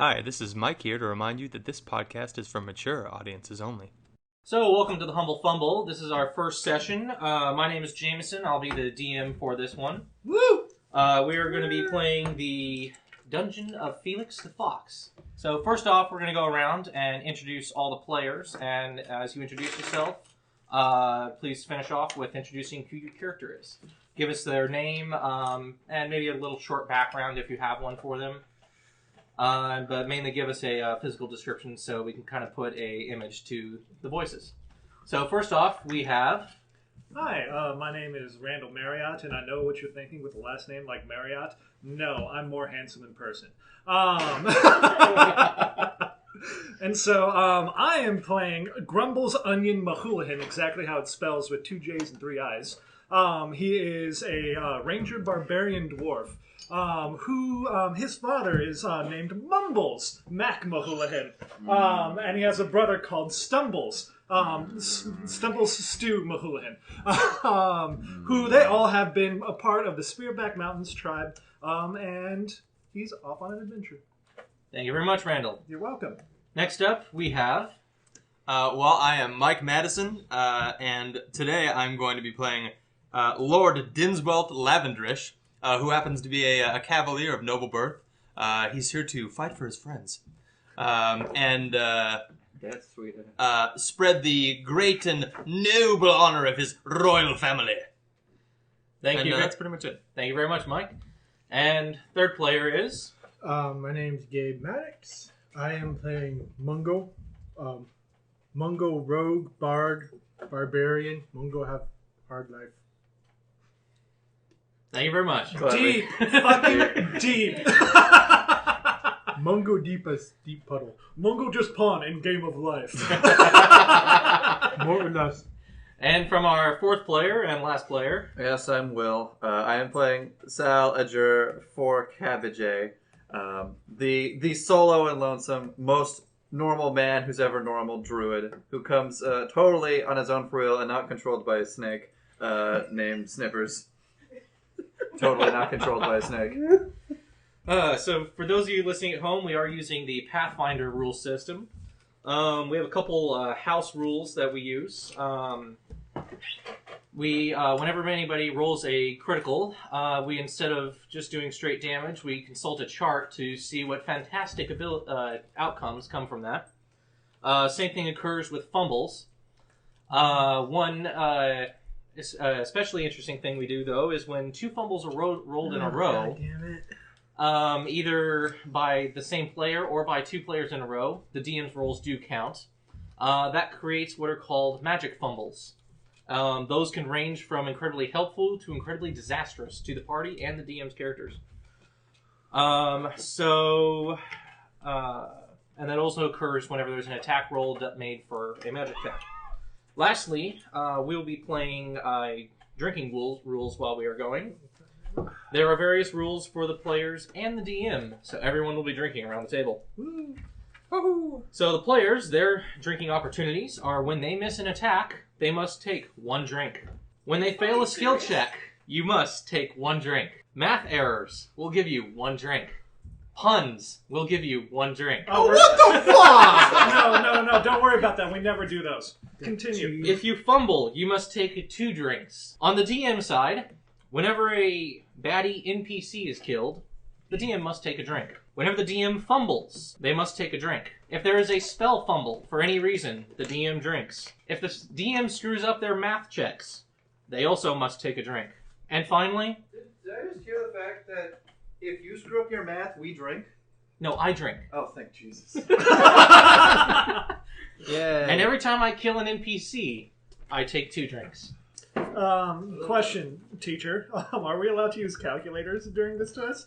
Hi, this is Mike here to remind you that this podcast is for mature audiences only. So, welcome to the Humble Fumble. This is our first session. My name is Jameson. I'll be the DM for this one. Woo! We are going to be playing the Dungeon of Felix the Fox. So, first off, we're going to go around and introduce all the players. And as you introduce yourself, please finish off with introducing who your character is. Give us their name and maybe a little short background if you have one for them. But mainly give us a physical description so we can kind of put a image to the voices. So first off, we have... Hi, my name is Randall Marriott, and I know what you're thinking with the last name like Marriott. No, I'm more handsome in person. And so I am playing Grumbles Onion Mahulahan, exactly how it spells with 2 J's and 3 I's. He is a ranger barbarian dwarf. Who his father is named Mumbles Mac Mahulahan, and he has a brother called Stumbles, Stumbles Stew Mahulahan, who they all have been a part of the Spearback Mountains tribe, and he's off on an adventure. Thank you very much, Randall. You're welcome. Next up, we have... I am Mike Madison, and today I'm going to be playing Lord Dinswelt Lavendrish, who happens to be a cavalier of noble birth. He's here to fight for his friends. That's sweet. Spread the great and noble honor of his royal family. Thank you. That's pretty much it. Thank you very much, Mike. And third player is... My name's Gabe Maddox. I am playing Mungo. Mungo Rogue, Bard, Barbarian. Mungo have hard life. Thank you very much. Deep, fucking deep. Mungo deep as deep puddle. Mungo just pawn in Game of Life. More or less. And from our fourth player and last player... Yes, I'm Will. I am playing Sal Adjur for Cabbage. The solo and lonesome, most normal man who's ever normal druid, who comes totally on his own free will and not controlled by a snake named Snippers. Totally not controlled by a snake. So for those of you listening at home, we are using the Pathfinder rule system. We have a couple house rules that we use. Whenever anybody rolls a critical, we, instead of just doing straight damage, we consult a chart to see what fantastic outcomes come from that. Same thing occurs with fumbles. One especially interesting thing we do, though, is when 2 fumbles are rolled in a row, either by the same player or by 2 players in a row, the DM's rolls do count. That creates what are called magic fumbles. Those can range from incredibly helpful to incredibly disastrous to the party and the DM's characters. And that also occurs whenever there's an attack roll made for a magic attack. Lastly, we'll be playing drinking rules while we are going. There are various rules for the players and the DM, so everyone will be drinking around the table. Woo. So the players, their drinking opportunities are when they miss an attack, they must take 1 drink. When they fail a skill check, you must take 1 drink. Math errors will give you 1 drink. Puns will give you 1 drink. Oh, what the fuck? No, don't worry about that. We never do those. Continue. If you fumble, you must take 2 drinks. On the DM side, whenever a baddie NPC is killed, the DM must take a drink. Whenever the DM fumbles, they must take a drink. If there is a spell fumble for any reason, the DM drinks. If the DM screws up their math checks, they also must take a drink. And finally... Did I just hear the fact that if you screw up your math, we drink? No, I drink. Oh, thank Jesus. Yeah. And every time I kill an NPC, I take 2 drinks. Question, teacher. Are we allowed to use calculators during this test?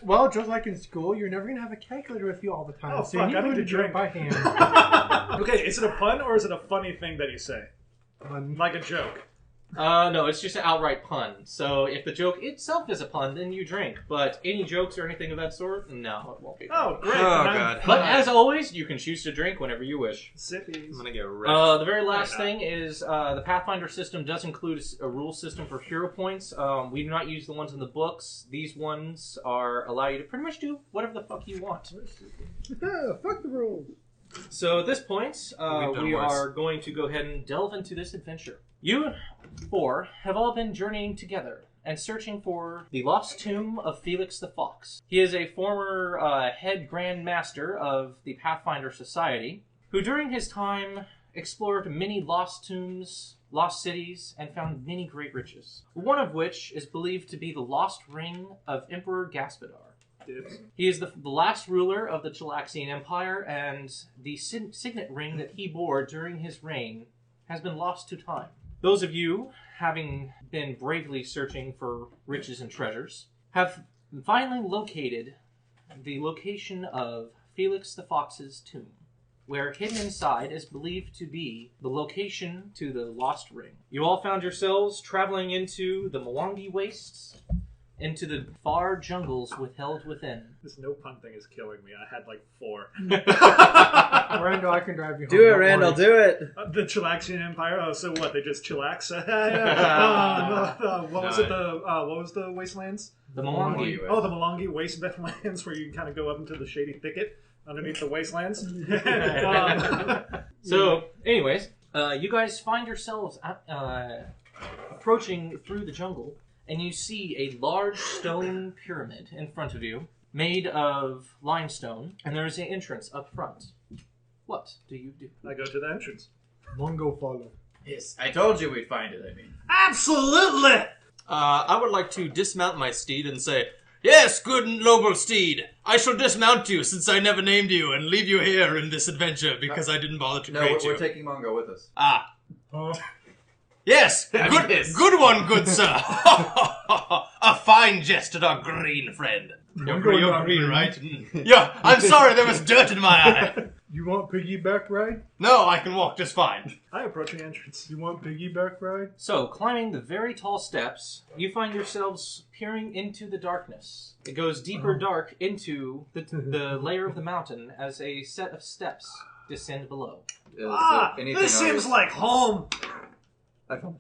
Well, just like in school, you're never going to have a calculator with you all the time. Oh, so fuck, you I need need to to do it drink. by hand. Okay, is it a pun or is it a funny thing that you say? Like a joke? No, it's just an outright pun. So if the joke itself is a pun, then you drink. But any jokes or anything of that sort, no, it won't be. Oh, great. Oh, God. But as always, you can choose to drink whenever you wish. Sippies. I'm gonna get wrecked. The very last thing is the Pathfinder system does include a rule system for hero points. We do not use the ones in the books. These ones allow you to pretty much do whatever the fuck you want. Fuck the rules. So at this point, We've done we worse. are going to go ahead and delve into this adventure. You four have all been journeying together and searching for the lost tomb of Felix the Fox. He is a former head Grand Master of the Pathfinder Society, who during his time explored many lost tombs, lost cities, and found many great riches. One of which is believed to be the Lost Ring of Emperor Gaspodar. Dibs. He is the last ruler of the Chilaxian Empire, and the signet ring that he bore during his reign has been lost to time. Those of you, having been bravely searching for riches and treasures, have finally located the location of Felix the Fox's tomb, where hidden inside is believed to be the location to the Lost Ring. You all found yourselves traveling into the Mwangi Wastes, into the far jungles withheld within. This no pun thing is killing me. I had like 4. Randall, I can drive you home. Do it, don't Randall. worry. Do it. The Chilaxian Empire. Oh, so what? They just chillax? What was it? What was the wastelands? The Mwangi. Oh, the Malongi wastelands, where you can kind of go up into the shady thicket underneath the wastelands. So, anyways, you guys find yourselves approaching through the jungle, and you see a large stone pyramid in front of you, made of limestone, and there is an entrance up front. What do you do? I go to the entrance. Mungo follow. Yes, I told you we'd find it, I mean. Absolutely! I would like to dismount my steed and say, "Yes, good and noble steed, I shall dismount you since I never named you and leave you here in this adventure because I didn't bother to No, create we're you." taking Mongo with us. Ah, Huh? yes, Yes. good one, good sir. A fine jest at our green friend. You're not green, green. right? Yeah, I'm sorry, there was dirt in my eye. You want piggyback ride? No, I can walk just fine. I approach the entrance. You want piggyback ride? So, climbing the very tall steps, you find yourselves peering into the darkness. It goes deeper dark into the layer of the mountain as a set of steps descend below. Is there anything This seems obvious? like home. I fumbled.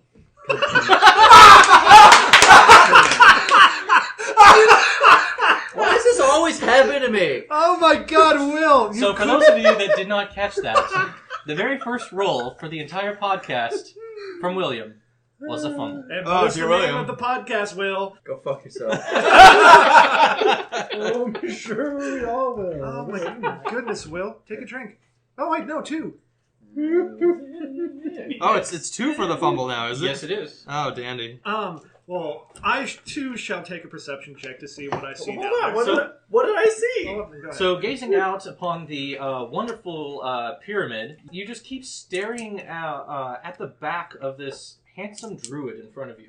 Why does this always happen to me? Oh my god, Will! So, for those of you that did not catch that, the very first roll for the entire podcast from William was a fumble. And Oh, what's the dear name William. of the podcast, Will? Go fuck yourself. Oh, I'm sure we all will. Oh my goodness, Will. Take a drink. Oh, wait, no, 2. Oh, it's 2 for the fumble now, is it? Yes, it is. Oh, dandy. Well, I too shall take a perception check to see what I see Hold down on, there. what did I see? Go ahead. So, gazing out upon the wonderful pyramid, you just keep staring at the back of this handsome druid in front of you.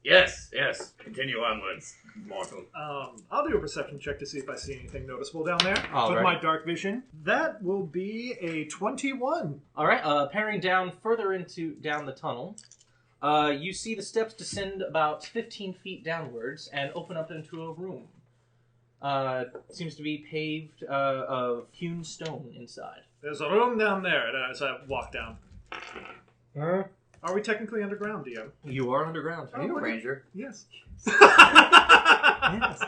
Yes. Continue onwards, mortal. I'll do a perception check to see if I see anything noticeable down there All with right. my dark vision. That will be a 21. All right, paring down further down the tunnel, you see the steps descend about 15 feet downwards and open up into a room. Seems to be paved of hewn stone inside. There's a room down there as I walk down. Huh? Are we technically underground, DM? You are underground. Are you a ranger? Yes. Yes.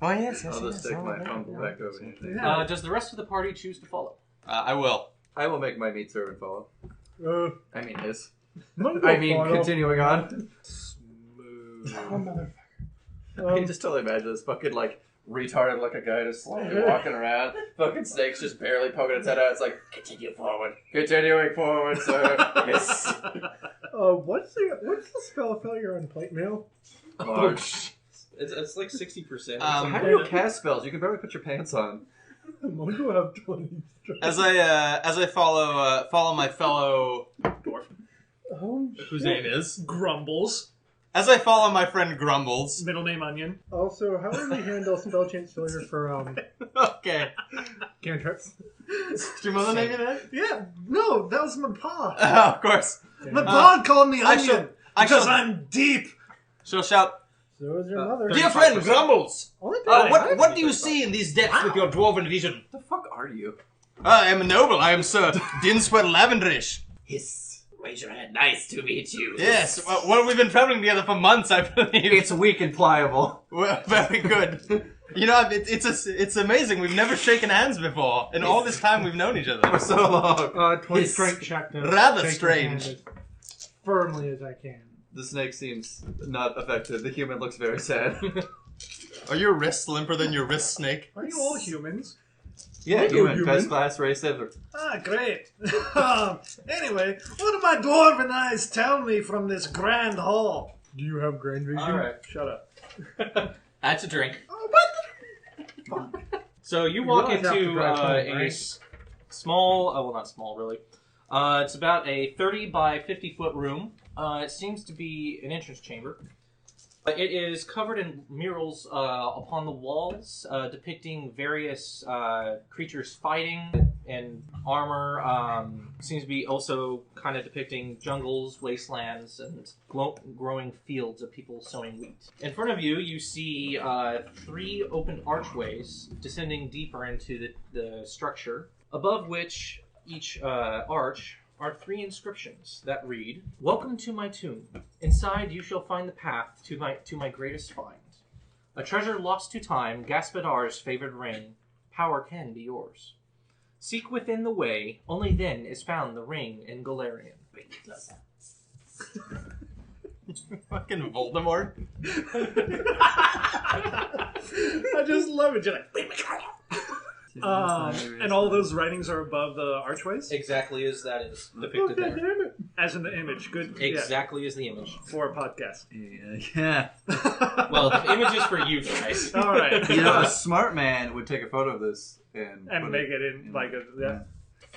Oh, yes, I'll just stick my fumble back over here. Yeah. Does the rest of the party choose to follow? I will. I will make my meat servant follow. Uh, I mean his. Mungo I mean, follow. continuing on. Smooth. Oh, motherfucker. I can just totally imagine this fucking, like, retarded looking guy just slowly walking around. Fucking snake's just barely poking its head out. It's like, continue forward. Continuing forward, sir. Yes. What's the spell failure on plate mail? Large. It's like 60%. How do you cast spells? You can barely put your pants on. Mungo have 20 strength. As I follow my fellow Dwarf. Oh, whose name is Grumbles. as I follow my friend Grumbles. Middle name Onion. Also, how would we handle spell chance failure for Okay. cantrips? Did your mother name you that? Yeah. No, that was my pa. Oh, of course. My pa called me I Onion. shall Because I'm deep. She'll shout, So is your mother. "Dear friend Grumbles, Only what do you see in these depths with your dwarven vision?" What the fuck are you? I am a noble. I am Sir Dinswell Lavendrish. Hiss. Raise your hand. Nice to meet you. Yes, well, we've been traveling together for months, I believe. It's weak and pliable. Well, very good. You know, it's amazing. We've never shaken hands before. In all this time we've known each For other. so long. 20 strength check. To Rather shake your hand strange. as firmly as I can. The snake seems not affected. The human looks very sad. Are your wrists limper than your wrist snake? Are you all humans? Yeah, Hello, human. human. Best class race ever. Ah, great. Anyway, what do my dwarven eyes tell me from this grand hall? Do you have grand vision? All right. Shut up. That's a drink. Oh, what So you walk realize after into drive home, a right? small, well, not small really. It's about a 30 by 50 foot room. It seems to be an entrance chamber. It is covered in murals upon the walls depicting various creatures fighting and armor. Seems to be also kind of depicting jungles, wastelands, and growing fields of people sowing wheat. In front of you, you see 3 open archways descending deeper into the structure, above which each arch are 3 inscriptions that read, "Welcome to my tomb. Inside you shall find the path to my greatest find. A treasure lost to time, Gaspodar's favored ring. Power can be yours. Seek within the way, only then is found the ring in Galarian." Fucking Voldemort. I just love it. You're like, and all those writings are above the archways? Exactly as that is Oh, depicted there. damn it. As in the image. Good. Exactly as the image. Yeah, for a podcast. Yeah. Well, the image is for you guys. All right. You know, a smart man would take a photo of this and And put make it in like a... Yeah.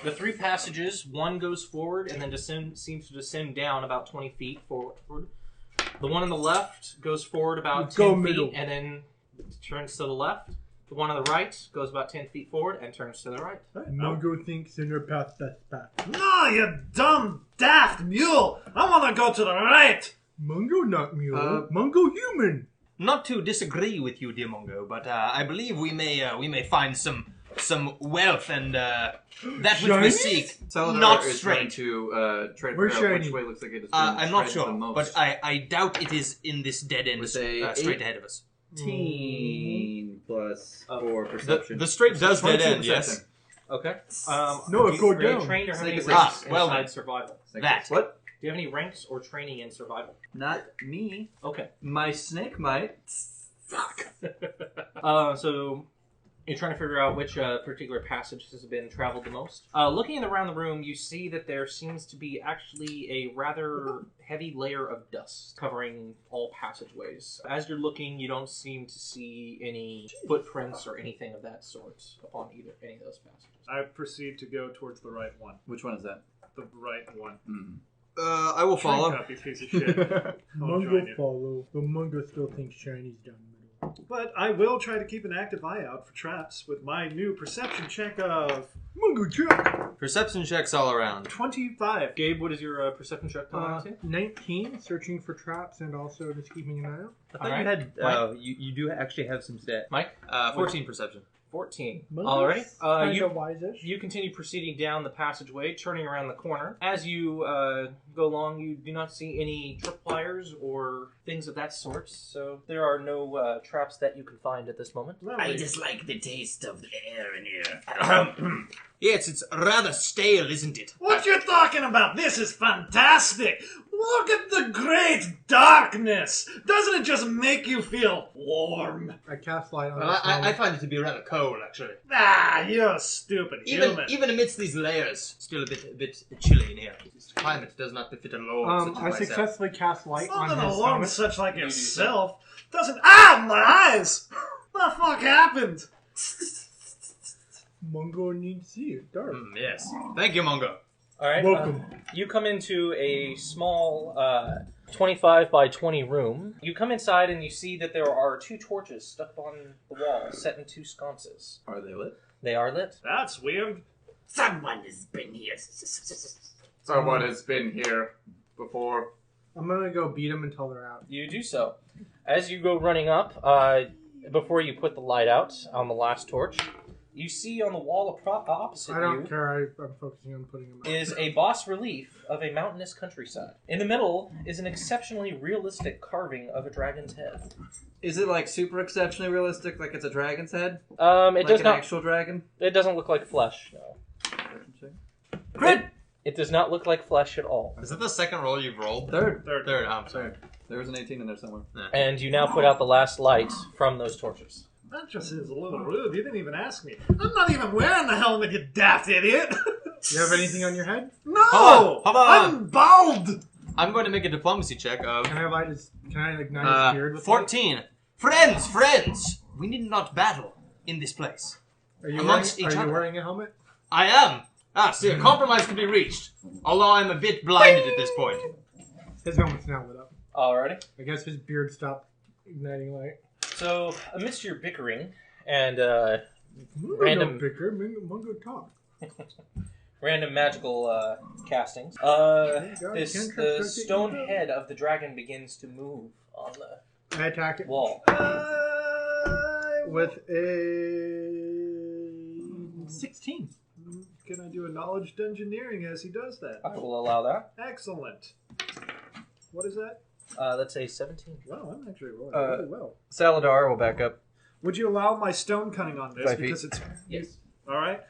The 3 passages, one goes forward and then seems to descend down about 20 feet forward. The one on the left goes forward about Go 10 middle. feet and then turns to the left. The one on the right goes about 10 feet forward and turns to the right. Mungo thinks in her path, best path. No, you dumb, daft mule! I want to go to the right! Mungo not mule. Mungo human. Not to disagree with you, dear Mongo, but I believe we may find some wealth and that which we Shiny? seek. Salazar Not is straight. trying to try to Where's figure out which shiny? way looks like it is. I'm not the sure, most. but I doubt it is in this dead end With a straight eight- ahead of us. 18 plus 4 perception. The straight does dead 22 end, yes. perception. Okay. No, do it go are you down. trained or have any Snake ranks is- well inside then. survival? That. What? Do you have any ranks or training in survival? Not me. Okay. My snake might. Fuck. So you're trying to figure out which particular passage has been traveled the most. Looking around the room, you see that there seems to be actually a rather heavy layer of dust covering all passageways. As you're looking, you don't seem to see any footprints or anything of that sort upon any of those passages. I proceed to go towards the right one. Which one is that? The right one. I will follow. Drink up, you piece of shit. I'll Mungo join you. follow. The Mungo still thinks Shiny's down the middle. But I will try to keep an active eye out for traps with my new perception check of Mungo check. Perception checks all around. 25. Gabe, what is your perception check telling you? 19, searching for traps and also just keeping an eye out. I thought Alright. you had. Mike? You do actually have some stat. Mike? 14 perception. 14. Mungo's Alright. kinda wise-ish. You continue proceeding down the passageway, turning around the corner. As you go along, you do not see any tripwires or things of that sort, so there are no traps that you can find at this moment. I dislike the taste of the air in here. Yes, it's rather stale, isn't it? What you talking about? This is fantastic! Look at the great darkness! Doesn't it just make you feel warm? I cast light on Well, his I helmet. find it to be rather cold, actually. Ah, you're stupid human. Even amidst these layers, still a bit chilly in here. This climate does not befit a lord such as I myself. successfully cast light on Something his alone helmet. such like You do yourself doesn't. Ah, my eyes! What the fuck happened? Mungo needs to see it. Dark. Yes. Thank you, Mongo. Alright. Welcome. You come into a small 25 by 20 room. You come inside and you see that there are 2 torches stuck on the wall, set in 2 sconces. Are they lit? They are lit. That's weird. Someone has been here. Someone has been here before. I'm gonna go beat them until they're out. You do so. As you go running up, before you put the light out on the last torch, you see on the wall opposite I don't you care. I'm focusing on putting them out. is a bas relief of a mountainous countryside. In the middle is an exceptionally realistic carving of a dragon's head. Is it like super exceptionally realistic, like it's a dragon's head? It Like does an not. actual dragon? It doesn't look like flesh. No. Crit! It does not look like flesh at all. Is that the second roll you've rolled? Third. Third. I'm sorry. There was an 18 in there somewhere. And you now put out the last light from those torches. That just is a little rude. You didn't even ask me. I'm not even wearing the helmet, you daft idiot. You have anything on your head? No! Hold on. I'm bald! I'm going to make a diplomacy check of Can I light his? Can I ignite his beard with 14. Friends! We need not battle in this place. light? Are you Amongst wearing, each are you other. wearing a helmet? I am. See, a compromise can be reached. Although I'm a bit blinded at this point. His helmet's now lit up. Alrighty. I guess his beard stopped igniting light. So, amidst your bickering and Mungo Random- don't bicker. Mungo talk. random magical castings, God, the stone head of the dragon begins to move on the I attack it wall. with a 16. Can I do a knowledge dungeoneering as he does that? I will allow that. Excellent. What is that? That's a 17. Wow, I'm actually rolling Uh, really well. Saladar will back up. Would you allow my stone cutting on this? 5 feet. Because it's... Yes. All right.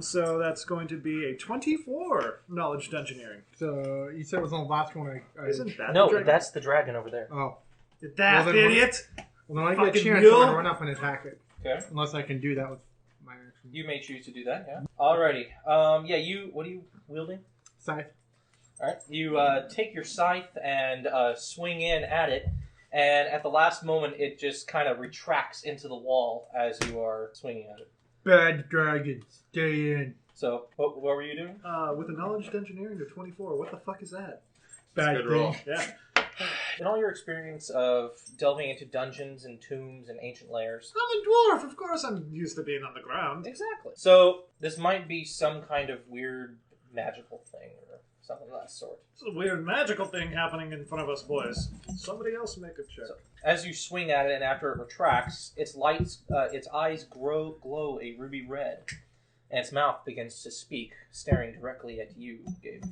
So that's going to be a 24 knowledge dungeoneering. So you said it was on the last one. Isn't that the No, dragon? that's the dragon over there. Oh. You daft Well, then idiot! Well, then I get a Fucking chance mule. to run up and attack it. Okay. Unless I can do that with my action. You may choose to do that, yeah. Alrighty. What are you wielding? Scythe. Alright. You take your scythe and swing in at it, and at the last moment it just kind of retracts into the wall as you are swinging at it. Bad dragon, stay in. So, what were you doing? With a knowledge dungeoneering to 24, what the fuck is that? Bad Good roll. thing. Yeah. In all your experience of delving into dungeons and tombs and ancient lairs. I'm a dwarf, of course I'm used to being on the ground. Exactly. So, this might be some kind of weird magical thing or something of that sort. It's a weird magical thing happening in front of us, boys. Somebody else make a check. So, as you swing at it and after it retracts, its eyes glow a ruby red, and its mouth begins to speak, staring directly at you, Gabe.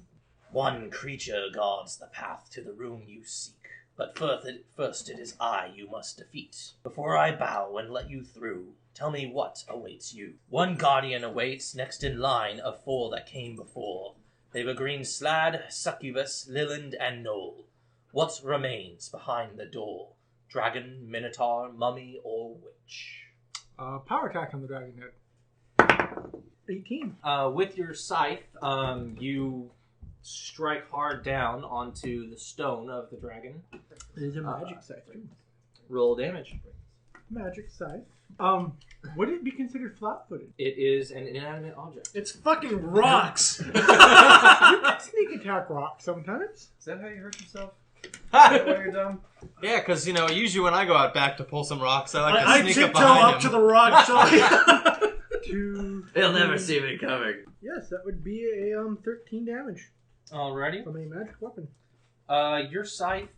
One creature guards the path to the room you seek, but first it is I you must defeat. Before I bow and let you through, tell me what awaits you. One guardian awaits, next in line of 4 that came before. They were Green Slad, Succubus, Liland, and Knoll. What remains behind the door? Dragon, Minotaur, Mummy, or Witch? Power attack on the dragon head. 18. With your scythe, you strike hard down onto the stone of the dragon. It is a magic scythe. too. Roll damage. Magic scythe. Would it be considered flat-footed? It is an inanimate object. It's fucking rocks! You can sneak attack rock sometimes. Is that how you hurt yourself? Ha! Why you're dumb? Yeah, because, usually when I go out back to pull some rocks, I like to I sneak up tiptoe behind up him. to the rock so 2. They'll never see me coming. Yes, that would be a 13 damage Alrighty. from a magic weapon. Your scythe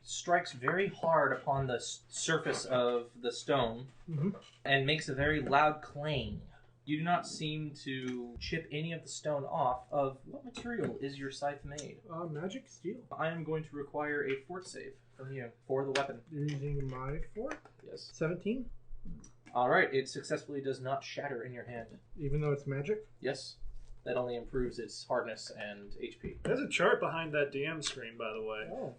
strikes very hard upon the surface of the stone Mhm. and makes a very loud clang. You do not seem to chip any of the stone off. Of what material is your scythe made? Magic steel. I am going to require a fort save from you for the weapon. Using my 4. Yes. 17. Alright, it successfully does not shatter in your hand. Even though it's magic. Yes. That only improves its hardness and HP. There's a chart behind that DM screen, by the way. Oh.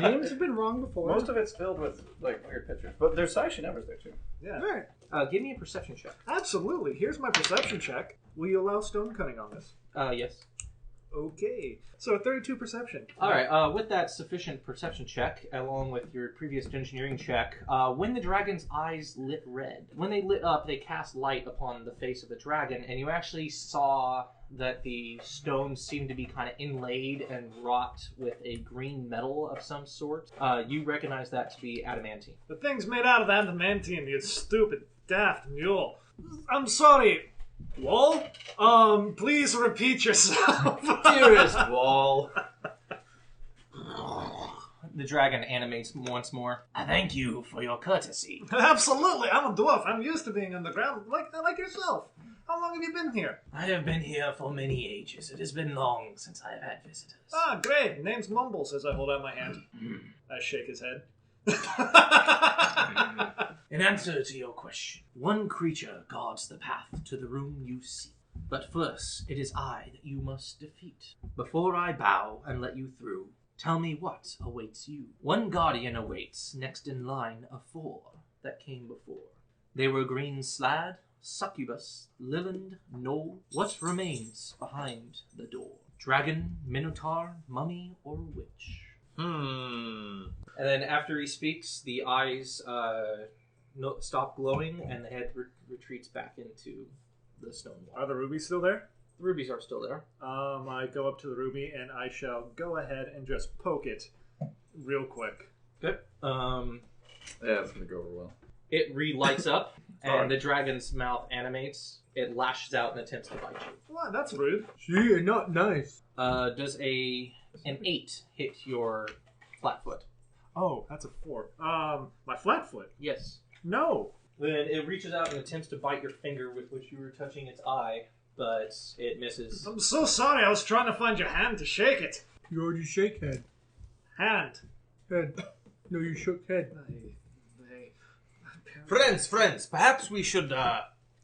DMs have been wrong before. Most of it's filled with weird pictures, but there's Saisha numbers there too. Yeah, Alright. Give me a perception check. absolutely. Here's my perception check. Will you allow stone cutting on this? Yes. Okay. So 32 perception. Alright, with that sufficient perception check, along with your previous engineering check, when the dragon's eyes lit red, when they lit up, they cast light upon the face of the dragon, and you actually saw that the stones seemed to be kind of inlaid and wrought with a green metal of some sort. You recognize that to be adamantine. The thing's made out of adamantine, you stupid, daft mule. I'm sorry. Wall? Please repeat yourself. Dearest Wall, The dragon animates once more. I thank you for your courtesy. Absolutely, I'm a dwarf. I'm used to being underground, like yourself. How long have you been here? I have been here for many ages. It has been long since I have had visitors. Ah, great. Name's Mumbles as I hold out my hand. I shake his head. In answer to your question, one creature guards the path to the room you seek. But first, it is I that you must defeat. Before I bow and let you through, tell me what awaits you. One guardian awaits, next in line of 4 that came before. They were Green Slad, Succubus, Liland, Knoll. What remains behind the door? Dragon, Minotaur, Mummy, or Witch? And then after he speaks, the eyes stop glowing and the head retreats back into the stone wall. Are the rubies still there? The rubies are still there. I go up to the ruby and I shall go ahead and just poke it real quick. Good. Yeah, it's gonna go over well. It relights up, and the dragon's mouth animates. It lashes out and attempts to bite you. Well, that's rude. Gee, not nice. Does an 8 hit your flat foot? Oh, that's a 4. My flat foot. Yes. No. Then it reaches out and attempts to bite your finger with which you were touching its eye, but it misses. I'm so sorry. I was trying to find your hand to shake it. You already shake head. Hand. Head. No, you shook head. Friends, perhaps we should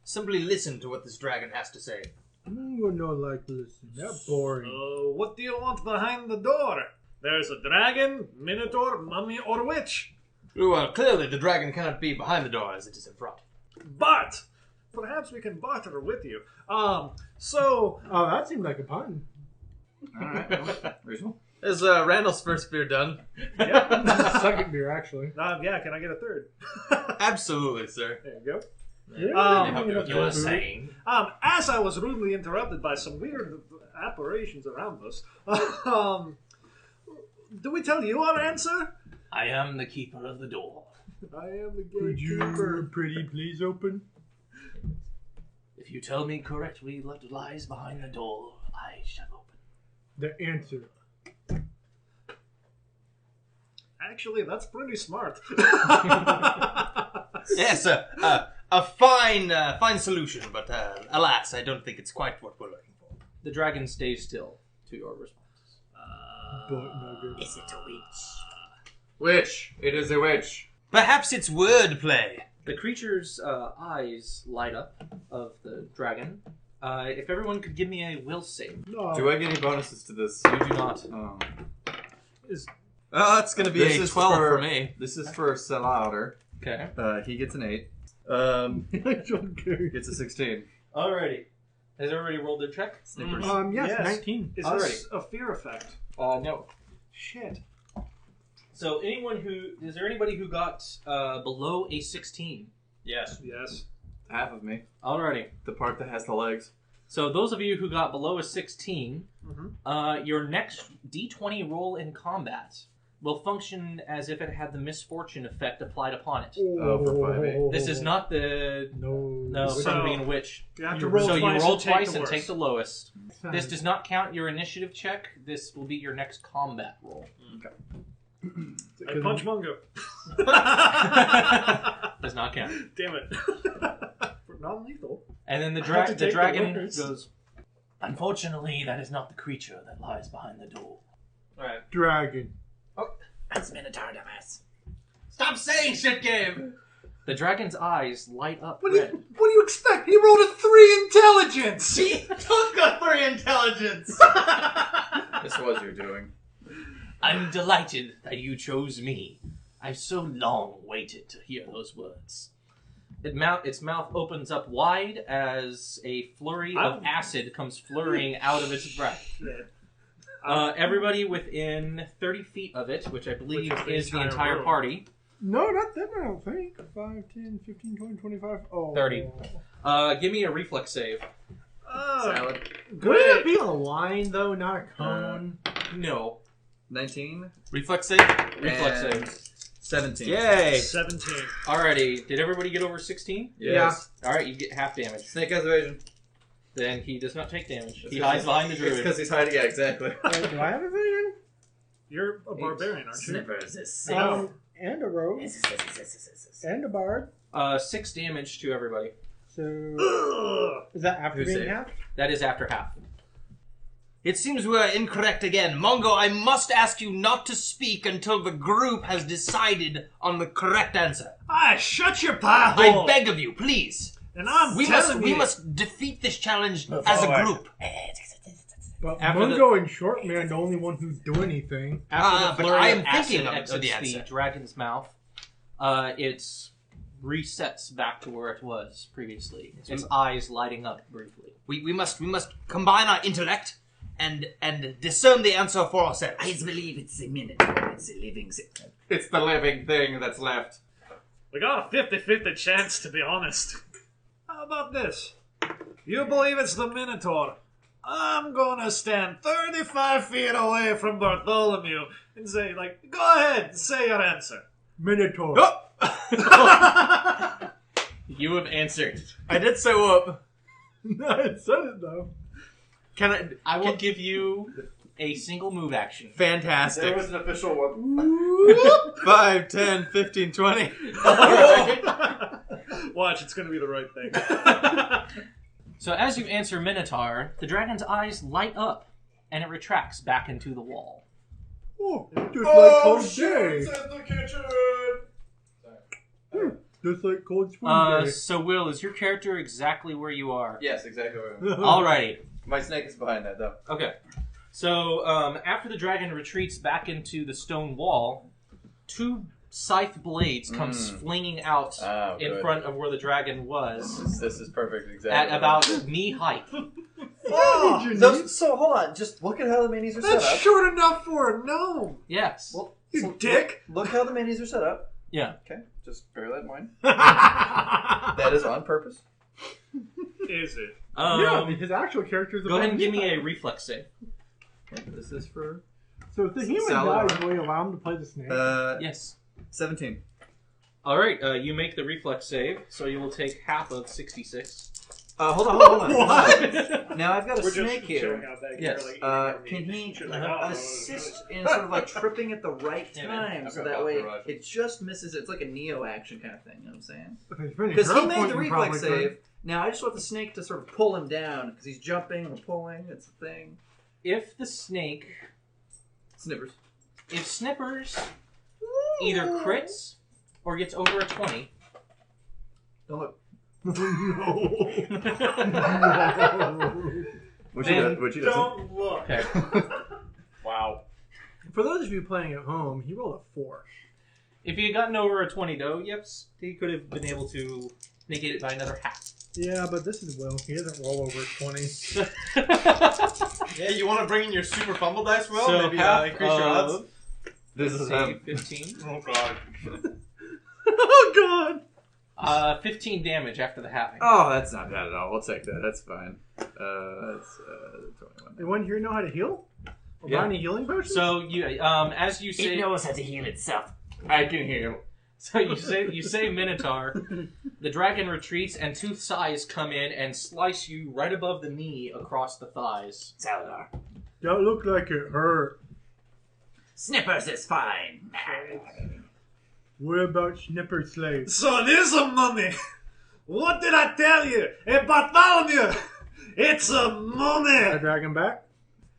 simply listen to what this dragon has to say. We're not like to listen. They're boring. What do you want behind the door? There's a dragon, minotaur, mummy, or witch. Well, clearly the dragon cannot be behind the door as it is in front. But perhaps we can barter with you. Oh, that seemed like a pun. Alright, reasonable. Is Randall's first beer done? Second beer, actually. Yeah, can I get a third? Absolutely, sir. There you go. Yeah, You were saying? As I was rudely interrupted by some weird apparitions around us, do we tell you our answer? I am the keeper of the door. I am the Could gatekeeper. you pretty please open? If you tell me correctly what lies behind the door, I shall open. The answer. Actually, that's pretty smart. Yes, a fine solution, but alas, I don't think it's quite what we're looking for. The dragon stays still to your response. Is it a witch? Witch. It is a witch. Perhaps it's wordplay. The creature's eyes light up of the dragon. If everyone could give me a will save. No. Do I get any bonuses to this? You do not. Oh. Oh, that's going to be This a is 12 for- for me. This is for Salouder. Okay. He gets an 8. Gets a 16. Alrighty. Has everybody rolled their check? Snippers. Yes, 19. Is this a fear effect? No. Shit. So is there anybody who got below a 16? Yes. Yes. Half of me. Alrighty. The part that has the legs. So those of you who got below a 16, your next D20 roll in combat will function as if it had the misfortune effect applied upon it. Oh, for 5e. This is not the No. from being a witch. You have to roll So twice you roll and take twice the and worst. take the lowest. This does not count your initiative check. This will be your next combat roll. I punch Mungo. Does not count. Damn it. Non-lethal. And then the, I have to the take the dragon worst. goes, Unfortunately, that is not the creature that lies behind the door. alright. Dragon. It's Minotaur Damas. Stop saying shit game! The dragon's eyes light up What do red. you expect? He rolled a 3 intelligence. He took a 3 intelligence! This was your doing. I'm delighted that you chose me. I've so long waited to hear those words. Its mouth opens up wide as a flurry of acid comes flurrying out of its breath. Everybody within 30 feet of it, which I believe is the entire room. party. No, not them, I don't think. 5, 10, 15, 20, 25. Oh. 30. Give me a reflex save. Salad. Would it be a line, though, not a cone? No. 19. Reflex save? Reflex And save. 17. Yay! 17. Alrighty. Did everybody get over 16? Yes. Alright, you get half damage. Snake has evasion. Then he does not take damage. It's He 'cause hides behind the It's druid. because he's hiding. Yeah, exactly. Do I have a vision? You're a barbarian, aren't you? Snippers is And a rogue. And a bard. 6 damage to everybody. So is that after Who's being safe? half? That is after half. It seems we are incorrect again. Mongo, I must ask you not to speak until the group has decided on the correct answer. Ah, shut your pie I hole. beg of you, please. And I'm We telling you. must defeat this challenge as a group. But After Mungo and Shortman are the only one who do anything. After the but flurry I of am acid thinking of exits the answer. the dragon's mouth, it resets back to where it was previously. Its eyes lighting up briefly. We must combine our intellect and discern the answer for ourselves. I believe it's a minotaur. It's a living thing. It's the living thing that's left. We got a 50-50 chance, to be honest. How about this? You believe it's the Minotaur? I'm gonna stand 35 feet away from Bartholomew and say, go ahead, say your answer. Minotaur. You have answered. I did say whoop. No, it said it though. I will give you a single move action. Fantastic. There was an official one. 5, 10, 15, 20. Watch, it's gonna be the right thing. So as you answer Minotaur, the dragon's eyes light up, and it retracts back into the wall. Oh, just like Cold Day. the kitchen. Just like Cold Spoon Day. So Will, is your character exactly where you are? Yes, exactly. What Alrighty. My snake is behind that, though. Okay. So after the dragon retreats back into the stone wall, 2 scythe blades come flinging out in good. front of where the dragon was This is perfect, exactly. at about knee height. So hold on, just look at how the minis are set That's up. short enough for a gnome. Yes. Well, You dick. Look how the minis are set up. Yeah. Okay, just bear that in mind. That is on purpose. Is it? Yeah, his actual character is Go ahead and give me a reflex save. This is for So if the human Salad. dies, will you allow him to play the snake? Yes. 17. Alright, you make the reflex save, so you will take half of 66. Hold on. What? Now I've got a We're snake just here. showing out that Yes. you're, eating our Can meat. he Shit, oh, assist in sort of tripping at the right time, I've so got that way Valkyrie. it just misses? It's like a Neo action kind of thing. You know what I'm saying? If he's pretty Because he hero made point, the you reflex probably save. Now I just want the snake to sort of pull him down because he's jumping and pulling. It's a thing. If the snake, Snippers. if Snippers either crits or gets over a 20, Don't look. could. Which he doesn't. Don't look. okay. Wow. For those of you playing at home, he rolled a 4. If he had gotten over a 20 though, yep, he could have been able to negate it by another half. Yeah, but this is Will. He doesn't roll over 20. Yeah, you want to bring in your super fumble dice, Will? So Maybe half increase your odds? of, This is say, him. 15. Oh, God. Oh God. 15 damage after the halving. Oh, that's not bad at all. We'll take that. That's fine. That's 21. Anyone here know how to heal? Or Yeah. buy any healing potions? So you, as you It say, knows how to heal itself. I can hear. so you say Minotaur, the dragon retreats and 2 thighs come in and slice you right above the knee across the thighs. Saladar. Don't look like it hurt. Snippers is fine. What about Snipper Slave? So it is a mummy. What did I tell you? Hey, Bartholomew. It's a A mummy. dragon back?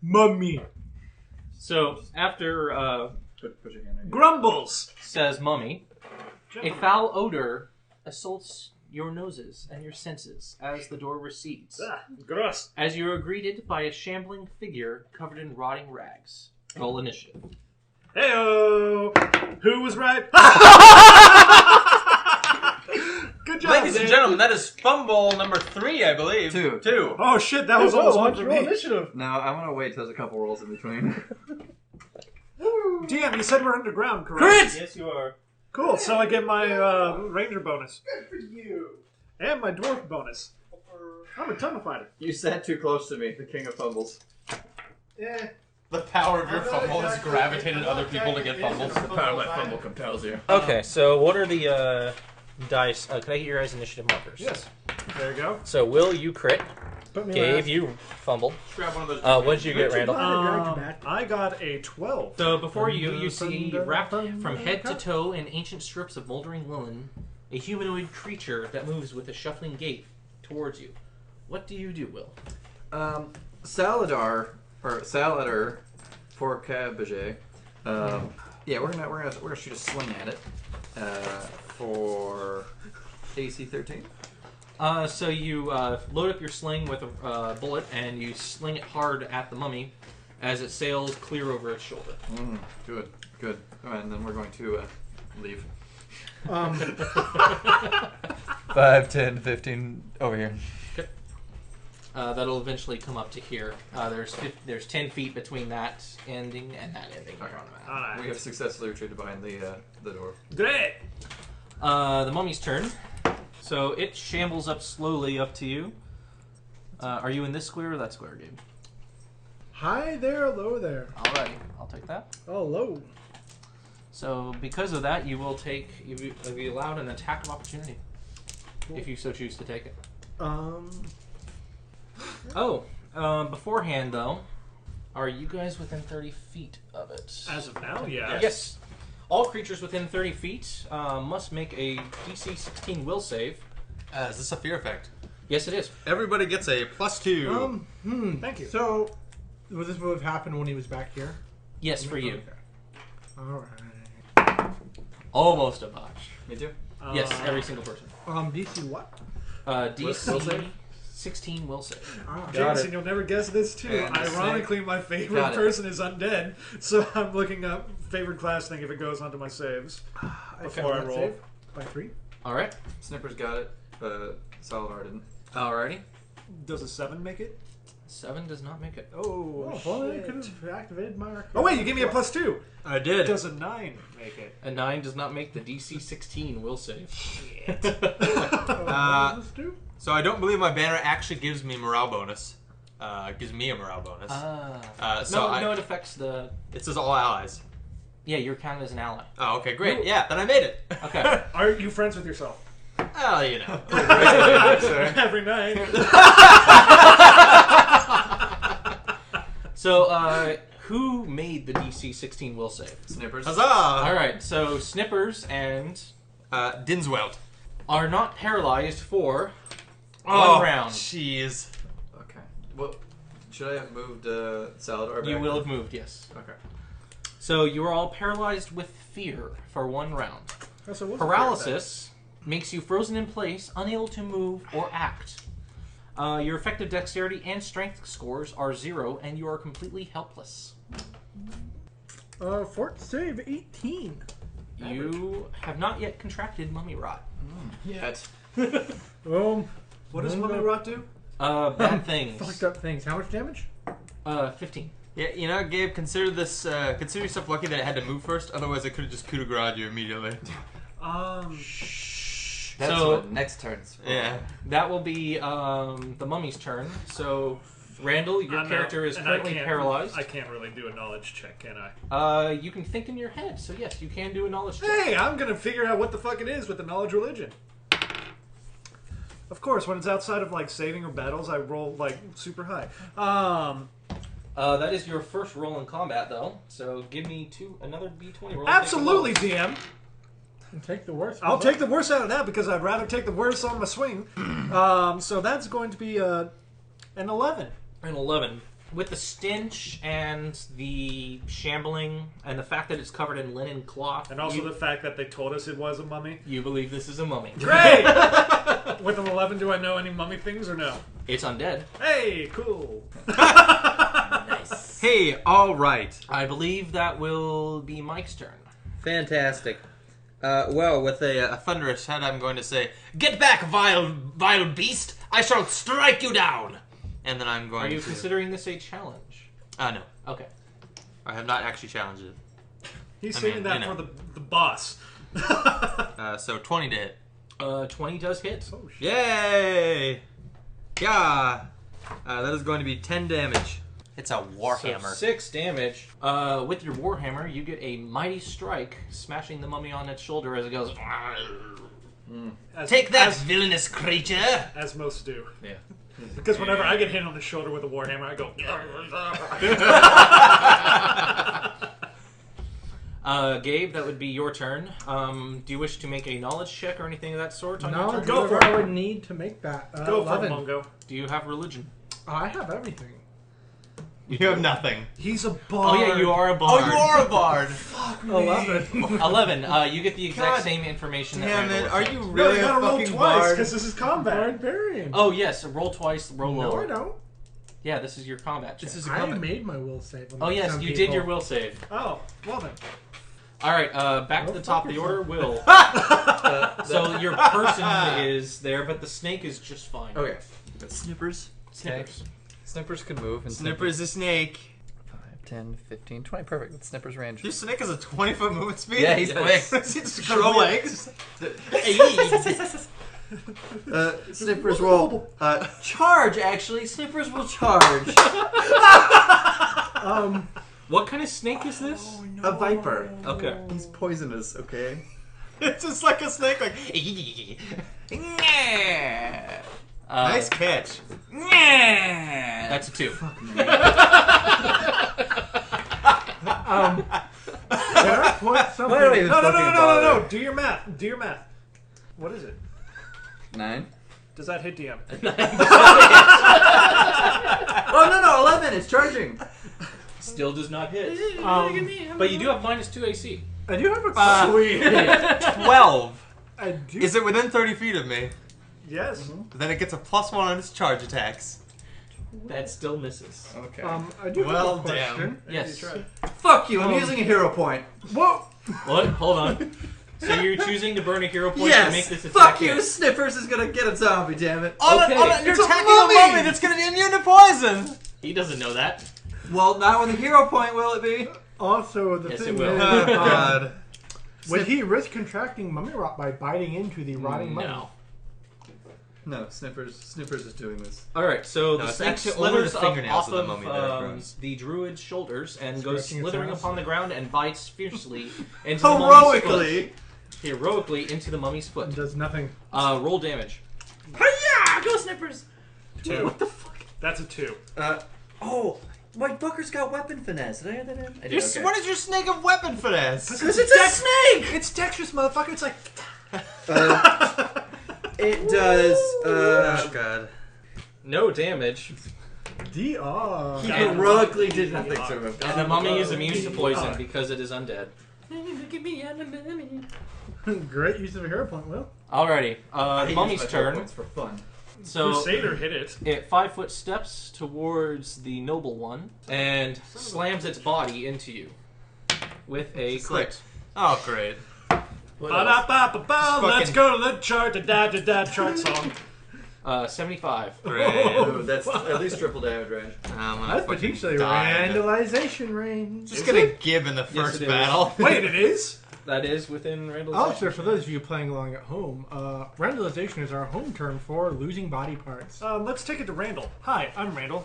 Mummy. So after Put your hand right Grumbles. says Mummy, a foul odor assaults your noses and your senses as the door recedes. Ah, gross. As you are greeted by a shambling figure covered in rotting rags. Roll initiative. Heyo. Who was right? Good job, Ladies and Dave. gentlemen, that is fumble number 3, I believe. Two. 2. Oh shit, that was almost one for me. initiative. No, I want to wait till there's a couple rolls in between. DM, you said we're underground, correct? Yes, you are. Cool, so I get my ranger bonus. Good for you. And my dwarf bonus. I'm a tunnel fighter. You sat too close to me, the king of fumbles. Eh. The power of your fumble has gravitated other people to get fumbles. The power of my fumble compels you. Okay, so what are the dice? Can I get your guys' initiative markers? Yes. There you go. So Will, you crit. Put me Gabe, last. you fumble. Grab one of those. What did you get, Randall? I got a 12. So before you see Thunder, wrapped thunder, from head to thunder. toe in ancient strips of moldering linen, a humanoid creature that moves with a shuffling gait towards you. What do you do, Will? Salader for Cabbage. Yeah, we're gonna shoot a swing at it. For AC 13. So you load up your sling with a bullet and you sling it hard at the mummy as it sails clear over its shoulder. Good. All right, and then we're going to leave. 5, 10, 15 over here. That'll eventually come up to here. There's 10 feet between that ending and that ending. Here on the map. Alright. We have successfully retreated behind the door. Great! The mummy's turn. So it shambles up slowly up to you. Are you in this square or that square, Gabe? Hi there, low there. Alrighty, I'll take that. Oh, low. So because of that, you will be allowed an attack of opportunity, if you so choose to take it. Beforehand though, are you guys within 30 feet of it? As of now, yeah. Yes. All creatures within 30 feet must make a DC 16 will save. Is this a fear effect? Yes, it is. Everybody gets a +2. Thank you. So, was this what happened when he was back here? Yes, for you. Alright. Almost a botch. Me too. Yes, every single person. DC what? DC Will save? 16 will save. Jameson, you'll never guess this too. And the Ironically, my favorite Got it. person is undead, so I'm looking up favorite class thing if it goes onto my saves before I roll. Save by 3. All right. Snipper's got it. Saladar didn't. Alrighty. Does a 7 make it? 7 does not make it. Oh, if only I shit. could have activated my. Oh wait, you gave me a +2. I did. Does a 9 make it? A 9 does not make the DC 16 will save. What does this do? So I don't believe my banner actually gives me morale bonus. Gives me a morale bonus. No, it affects the. It says all allies. Yeah, you're counted as an ally. Oh, okay, great. Yeah, then I made it. Okay. Are you friends with yourself? Well, you know. Every night. So, who made the DC 16 will save? Snippers. Huzzah! All right. So Snippers and Dinswelt. are not paralyzed for one round. Jeez. Okay. Well, should I have moved Saladar back? You will have moved, yes. Okay. So you are all paralyzed with fear for one round. Oh, so what's Paralysis makes you frozen in place, unable to move or act. Your effective dexterity and strength scores are 0, and you are completely helpless. Fort save 18. You have not yet contracted mummy rot. Yet. What does Mummy Rot do? Bad things. Fucked up things. How much damage? 15. Yeah, you know, Gabe, consider this. Consider yourself lucky that it had to move first. Otherwise, I could have just coup de grace you immediately. That's So- what next turn's for. Yeah. That will be the mummy's turn. So, Randall, your character is and currently paralyzed. I can't really do a knowledge check, can I? You can think in your head, so yes, you can do a knowledge check. Hey, I'm gonna figure out what the fuck it is with the knowledge religion. Of course, when it's outside of like saving or battles, I roll like super high. That is your first roll in combat, though. So give me another D20 roll. Absolutely, DM. Take the worst. I'll take the worst out of that because I'd rather take the worst on my swing. So that's going to be an 11. An 11. With the stench and the shambling and the fact that it's covered in linen cloth, And also the fact that they told us it was a mummy. you believe this is a mummy. Great! With an 11, do I know any mummy things or no? It's undead. Hey, cool. Nice. Hey, all right. I believe that will be Mike's turn. Fantastic. Well, with A thunderous head, I'm going to say, "Get back, vile beast! I shall strike you down." And then I'm going Are to. you considering this a challenge? No, Okay. I have not actually challenged it. He's I saving mean, that you know. for the boss. So 20 to hit. 20 does hit. Oh, shit. Yay! Yeah. That is going to be 10 damage. It's a warhammer. So 6 damage. With your warhammer, you get a mighty strike, smashing the mummy on its shoulder as it goes. As, Take that, as, villainous creature! as most do. Yeah. Because whenever I get hit on the shoulder with a warhammer, I go. Gabe, that would be your turn. Do you wish to make a knowledge check or anything of that sort on your No, turn? Go whatever for it. I would need to make that. Go for it, 11. Mungo. Do you have religion? I have everything. You have nothing. He's a Oh bard. yeah, you are a Oh, bard. you are a bard. 11. 11. You get the exact God same information. Damn that it! Randall Are was you saying. No, really you a gotta roll fucking twice bard? because this is combat. Barbarian. Oh yes, roll twice, roll No, I lower. don't. Yeah, this is your combat check. This is a I combat. made my will save. Oh yes, Some you did people- your will save. Oh, well then. All right, back to Go the top of fuck the order. Will. So your person is there, but the snake is just fine. Okay. Snippers. Snippers. Snippers can move. And Snippers the snake. 5, 10, 15, 20. Perfect. That's Snippers' range. Your snake has a 20-foot movement speed. Yeah, he's quick. Does he just grow legs? Snippers will charge. Actually, Snippers will charge. What kind of snake is this? A viper. Okay. He's poisonous. Okay. It's just like a snake, like. Nice catch. That's a 2. Can I point something? Why do I even No, no, no, fucking no, no, bother? no. Do your math. Do your math. What is it? 9. Does that hit DM? Oh no, 11. It's charging. Still does not hit. But you do have -2 AC. I do have a Sweet. 12. I do. Is it within 30 feet of me? Yes. Then it gets a +1 on its charge attacks. That still misses. Okay. I do Well, have a question. Yes. Fuck you. I'm using a hero point. Whoa! What? Hold on. So you're choosing to burn a hero point to Yes. make this attack Fuck you. hit. Snippers is gonna get a zombie. Damn it. Okay. You're It's a attacking mummy! a mummy that's gonna be immune to poison! He doesn't know that. Well, not with a hero point, will it be? Also, the Yes, thing it will. is, Oh, God. would he risk contracting mummy rot by biting into the rotting mummy? No. No, Snippers is doing this. All right, so No, the it's snake actually slithers slithers up fingernails off of the of mummy there, gross. the druid's shoulders and goes Scratching its slithering ass. upon the ground and bites fiercely into the mummy's Heroically. foot. Heroically into the mummy's And foot. does nothing. Roll damage. Hiya! Go Snippers. 2. What the fuck? That's a 2. Oh, my fucker's got weapon finesse. Did I add that in? I did. Okay. What is your snake of weapon finesse? Because it's a snake. It's dexterous, motherfucker. It's like. It does. Oh, God. No damage. DR. He heroically did nothing to him. And the mummy is immune to poison because it is undead. Great use of a hero point, Will. Alrighty, I the use mummy's my hero turn. points for fun. So Crusader hit it. it 5-foot steps towards the noble one and slams its body into you with a Just crit. Oh, great. Ba-da-ba-ba-ba, let's go to the chart, da-da-da-da chart song. 75. Great. Ooh, that's at least triple damage range. I'm gonna That's fucking potentially die. randallization range. Just gonna give in the first it is. battle. Wait, it is? That is within Randall's. Also, for those of you playing along at home, randallization is our home term for losing body parts. Let's take it to Randall. Hi, I'm Randall.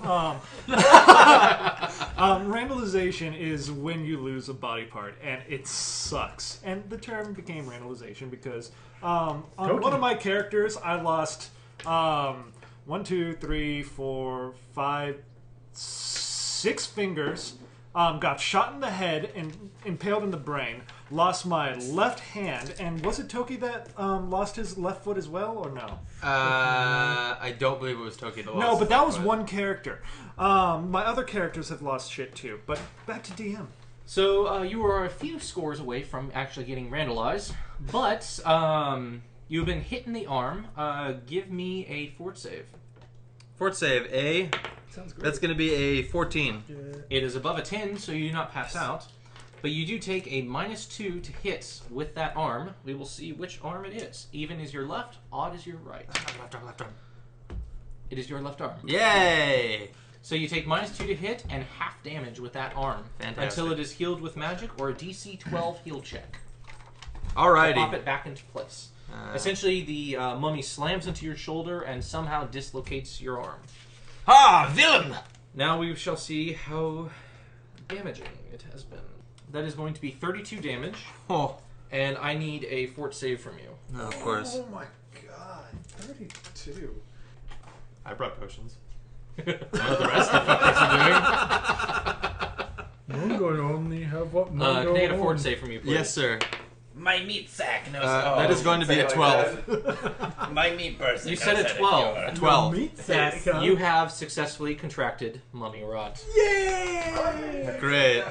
Randallization is when you lose a body part, and it sucks. And the term became randallization because on one of my characters, I lost 1, 2, 3, 4, 5, 6 fingers. Got shot in the head and impaled in the brain. Lost my left hand, and was it Toki that lost his left foot as well, or no? I don't believe it was Toki that lost. No, but that was but- one character. My other characters have lost shit too. But back to DM. So you are a few scores away from actually getting Randallized, but you've been hit in the arm. Give me a fort save. Fort save, A. Sounds great. That's gonna be a 14. It is above a 10, so you do not pass out. But you do take a -2 to hit with that arm. We will see which arm it is. Even is your left, odd is your right. Left arm. It is your left arm. Yay! So you take -2 to hit and half damage with that arm. Fantastic. Until it is healed with magic or a DC 12 heal check. Alrighty. Pop it back into place. Essentially, the mummy slams into your shoulder and somehow dislocates your arm. Ah, villain! Now we shall see how damaging it has been. That is going to be 32 damage, Oh, and I need a fort save from you. no, of course. Oh my god, 32. I brought potions. I know what the rest of the fuckers are doing. Mungo only have what Mungo Can I get a owns. fort save from you, please? Yes, sir. My meat sack knows. That is going to be a 12. My meat person. You said knows a how to 12. cure. 12. Meat sack. huh? You have successfully contracted mummy rot. Yay! Great.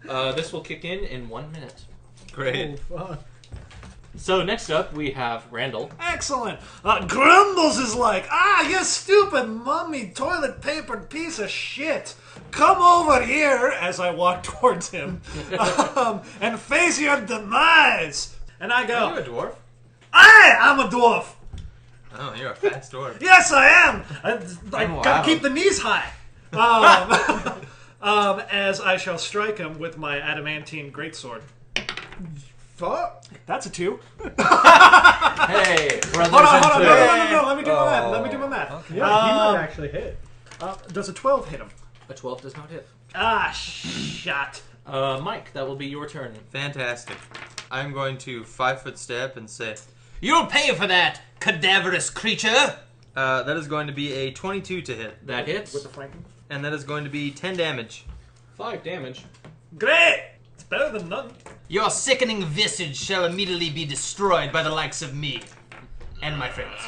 This will kick in 1 minute. Great. Oh, fuck. So next up we have Randall. Excellent. Grumbles is like, you stupid mummy toilet papered piece of shit. Come over here as I walk towards him and face your demise. And I Are go, you a dwarf? I'm a dwarf. Oh, you're a fat dwarf. Yes, I am. I Wow. gotta keep the knees high. As I shall strike him with my adamantine greatsword. Fuck. That's a 2. Hey, brothers Hold on, and no. sisters. Let me do my math. Let me do my math. Yeah, he might actually hit. Does a 12 hit him? A 12 does not hit. Shot. Mike, that will be your turn. Fantastic. I'm going to 5-foot step and say, "You'll pay for that, cadaverous creature." That is going to be a 22 to hit, That hits. With the flanking. and that is going to be 10 damage. 5 damage. Great. It's better than none. Your sickening visage shall immediately be destroyed by the likes of me and my friends.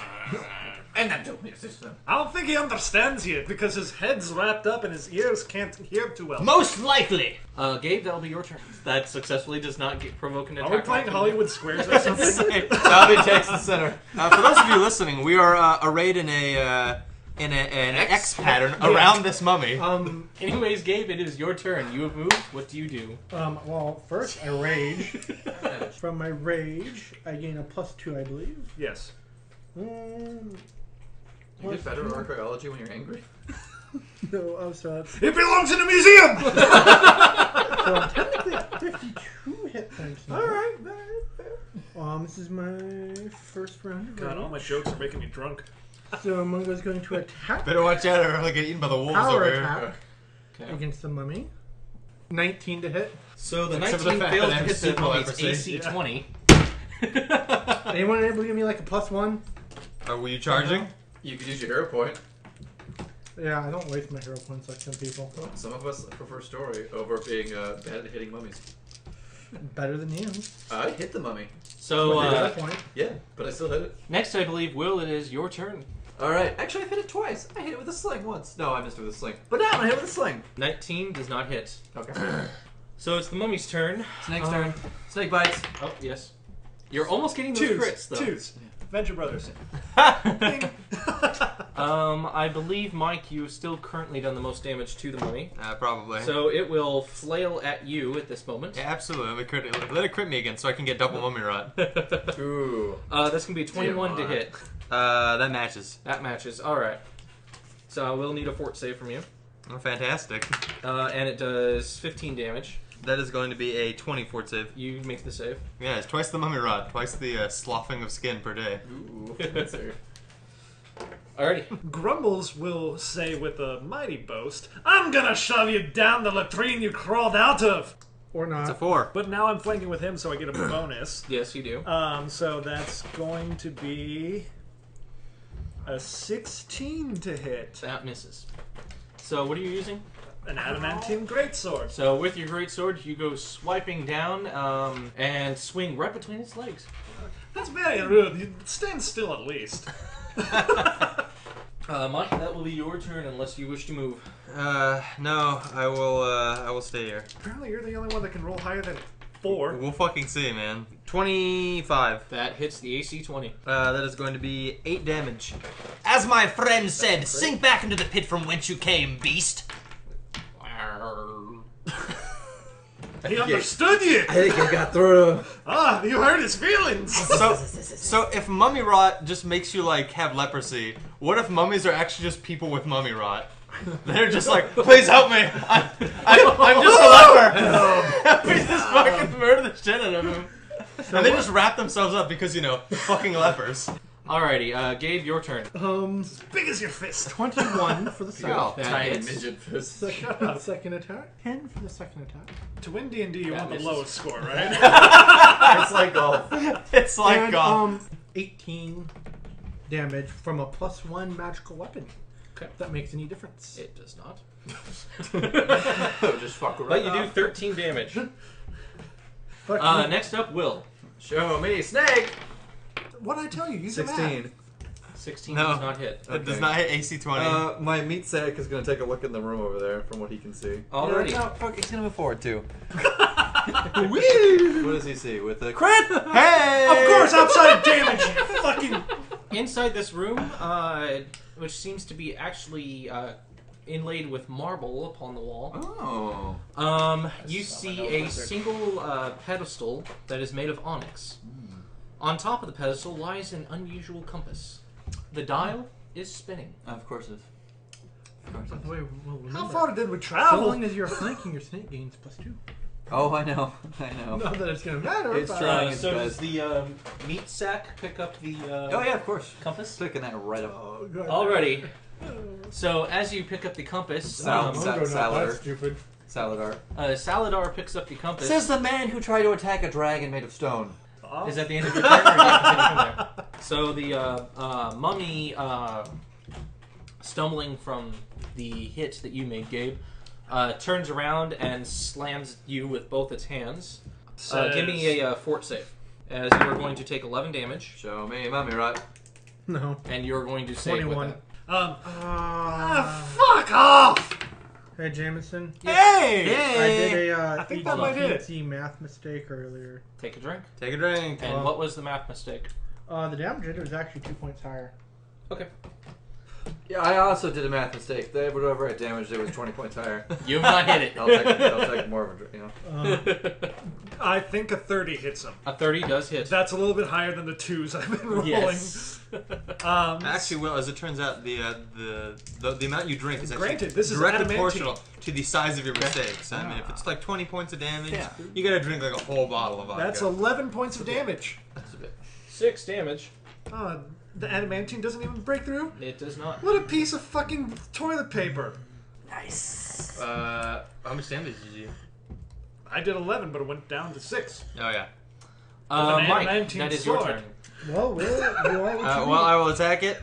And I'm doing this. I don't think he understands you because his head's wrapped up and his ears can't hear too well. Most likely. Gabe, that'll be your turn. That successfully does not provoke an attack. Are we playing Hollywood Squares or something? Bobby takes the center. For those of you listening, we are arrayed in an X pattern around this mummy. Anyways, Gabe, it is your turn. You have moved. What do you do? Well, first I rage. From my rage, I gain a +2, I believe. Yes. You get better at archaeology when you're angry. No, I'm sorry. It belongs in a museum! So I'm technically at 52 hit points now. Alright. This is my first round. of God, all my rage. jokes are making me drunk. So Mungo's going to attack. Better watch out or I'll get eaten by the wolves Power over here. attack Okay. against the mummy. 19 to hit. So the Except for the 19 fact fails that to I'm hit the simple mummy's leprosy. AC Yeah. 20. Anyone able to give me like a +1? Were you charging? You could use your hero point. Yeah, I don't waste my hero points like some people. Some of us prefer story over being bad at hitting mummies. Better than you. I hit the mummy. So At that point. Yeah, but I still hit it. next, I believe, Will, it is your turn. Alright, actually I've hit it twice. I hit it with a sling once. No, I missed it with a sling. But now I'm gonna hit it with a sling. 19 does not hit. Okay. So it's the mummy's turn. Snake's turn. Snake bites. Oh, yes. You're almost getting those crits, though. Twos. Venture Brothers. I believe, Mike, you've still currently done the most damage to the mummy. Probably. So it will flail at you at this moment. Yeah, absolutely. Let it crit me again so I can get double mummy rot. Ooh. That's going to be a 21 to hit. That matches. That matches. Alright. So I will need a fort save from you. Oh, fantastic. And it does 15 damage. That is going to be a 20 fort save. You make the save. Yeah, it's twice the mummy rot, twice the sloughing of skin per day. Ooh. Fancy. Alrighty. Grumbles will say with a mighty boast, I'm gonna shove you down the latrine you crawled out of! Or not. It's a 4. But now I'm flanking with him, so I get a bonus. Yes, you do. So that's going to be a 16 to hit. That misses. So what are you using? An adamantine greatsword. So with your greatsword, you go swiping down and swing right between its legs. That's very rude. You stand still at least. Mike, that will be your turn unless you wish to move. No, I will stay here. Apparently you're the only one that can roll higher than 4. We'll fucking see, man. 25. That hits the AC 20. That is going to be 8 damage. As my friend said, sink back into the pit from whence you came, beast. He understood you! I think I got through. You hurt his feelings! So if mummy rot just makes you like have leprosy, what if mummies are actually just people with mummy rot? They're just like, please help me! I'm just a leper! We just fucking murder the shit out of him. And they just wrap themselves up because, fucking lepers. Alrighty, Gabe, your turn. As big as your fist. 21 for the south. That Tiny hits. midget fist. Second attack. 10 for the second attack. To win D&D, you That want the misses. lowest score, right? It's like golf. It's like And, golf. 18 damage from a +1 magical weapon. Okay. If that makes any difference. It does not. Just fuck around. But you do 13 damage. Fuck you. Next up, Will. Show me snake. What'd I tell you? Use the math. 16. 16 No. does not hit. It does not hit AC 20. My meat sack is going to take a look in the room over there from what he can see. Alrighty. Yeah, no, fuck, he's going to move forward too. Woo! What does he see? With a crit? Hey! Of course, upside damage. Fucking. Inside this room, which seems to be actually inlaid with marble upon the wall, Oh. you see a single pedestal that is made of onyx. On top of the pedestal lies an unusual compass. The dial is spinning. Of course it is. By the way, well, remember, How far did we so travel? long as you're flanking, your snake gains +2. Oh, I know. I know. Not that it's gonna matter. It's but- trying. So does the meat sack pick up the Oh, yeah, of course. compass? Picking that right up. Oh, God. Alrighty. So as you pick up the compass, Sound. Mongo, not Salad. that stupid. Saladar. Saladar picks up the compass. Says the man who tried to attack a dragon made of stone. Is that the end of your turn, or do you continue from there? So the mummy, stumbling from the hit that you made, Gabe, turns around and slams you with both its hands. Give me a fort save, as you are going to take 11 damage, Show me, mommy, right? No. and you are going to save 21. with that. Fuck off! Hey, Jameson. Hey! I did a I think that might hit it. EGTC math mistake earlier. Take a drink. Take a drink. And what was the math mistake? The damage rated was actually 2 points higher. Okay. Yeah, I also did a math mistake. Whatever I damaged, it was 20 points higher. You have not hit it. I'll take more of a, you know. I think a 30 hits him. A 30 does hit. That's a little bit higher than the 2s I've been rolling. Yes. Actually, well, as it turns out, the amount you drink is actually Granted, this is directly adamantine. proportional to the size of your mistakes. I mean, if it's like 20 points of damage, you gotta drink like a whole bottle of vodka. That's 11 points of damage. That's a bit. 6 damage. The adamantine doesn't even break through? It does not. What a piece of fucking toilet paper. Nice. How much damage did you do? I did 11, but it went down to 6. Oh, yeah. an Mike, adamantine that is your sword. turn. Well, you want what you Well, need. I will attack it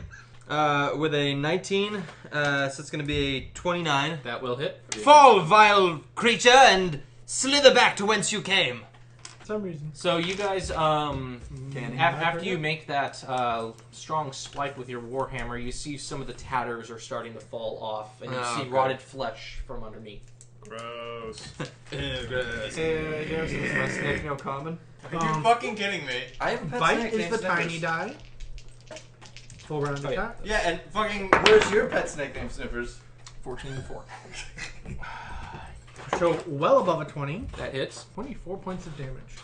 with a 19, so it's going to be a 29. That will hit. Fall, vile creature, and slither back to whence you came. For some reason. So you guys, Candy. after you make that strong swipe with your warhammer, you see some of the tatters are starting to fall off, and you Oh, see okay. rotted flesh from underneath. Gross. Hey, Jameson, is my snake no common? Are you fucking kidding me? I have a pet Bite snake is named the Snippers. tiny die. Full round Oh, yeah. attack. Yeah, and fucking... Where's your pet snake named Snippers? 14 to 4. So well above a 20. That hits. 24 points of damage.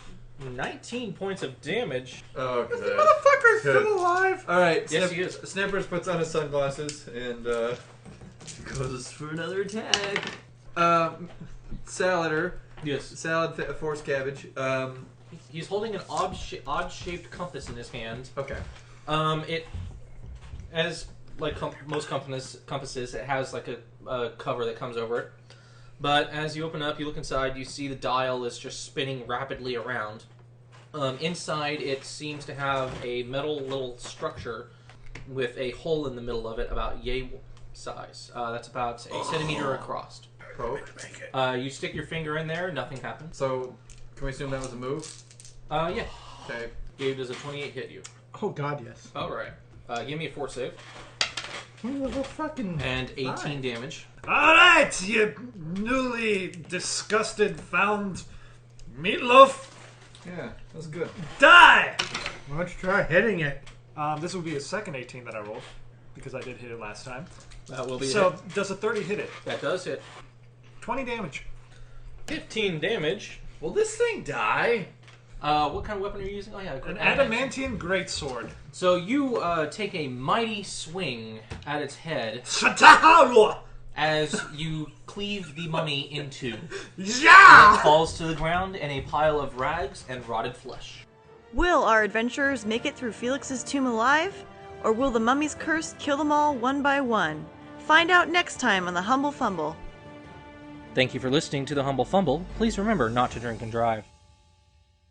19 points of damage. Oh, good. Motherfucker's Good. still alive. All right. Yes, he is. Snippers puts on his sunglasses and goes for another attack. Salader. Yes. Salad, force cabbage. He's holding an odd-shaped compass in his hand. Okay. It, as like most compasses, it has like a cover that comes over it. But as you open up, you look inside, you see the dial is just spinning rapidly around. Inside, it seems to have a metal little structure with a hole in the middle of it, about yay size. That's about a centimeter across. Poke. You stick your finger in there, nothing happens. So, can we assume that was a move? Yeah. Okay. Gabe, does a 28 hit you? Oh god, yes. Alright. Give me a fort save. Little fucking. And 18 damage. Alright, you newly disgusted found meatloaf. Yeah, that's good. Die! Why don't you try hitting it? This would be a second 18 that I rolled, because I did hit it last time. That will be a So, hit. does a 30 hit it? That does hit. 20 damage. 15 damage. Will this thing die? What kind of weapon are you using? Oh yeah, An adamantine greatsword. So you take a mighty swing at its head Shatahalo! as you cleave the mummy in two. Yeah! It falls to the ground in a pile of rags and rotted flesh. Will our adventurers make it through Felix's tomb alive? Or will the mummy's curse kill them all one by one? Find out next time on The Humble Fumble. Thank you for listening to The Humble Fumble. Please remember not to drink and drive.